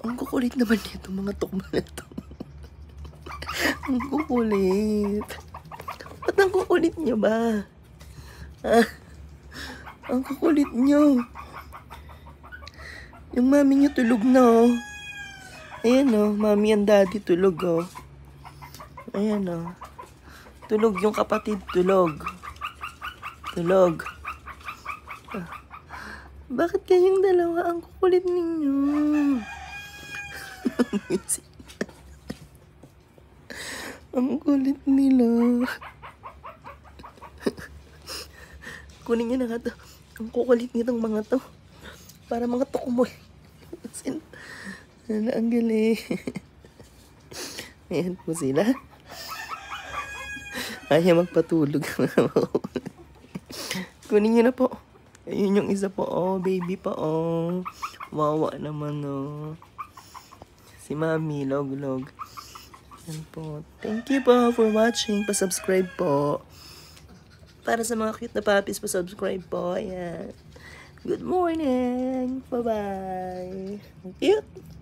Ang kukulit naman nito mga tukma na to. Ang kukulit. Ba't ang kukulit nyo ba? Ah, ang kukulit nyo. Yung mami nyo tulog na oh. Ayan oh, mami and daddy tulog oh. Ayan oh. Tulog yung kapatid, tulog. Tulog. Ah, bakit kayong dalawa ang kukulit ninyo? Ang kulit nila. Kunin niyo na nga to. Ang kukulit nitong mga to. Para mga tukumoy. Ang galing. Ayan po sila. Ayaw magpatulog. Kunin niyo na po. Ayun yung isa po. Oh, baby pa. Oh. Wawa naman oh. Si Mami, log-log. Yan po. Thank you po for watching. Pa-subscribe po. Para sa mga cute na puppies, pa-subscribe po. Ayan. Good morning. Bye-bye. Cute.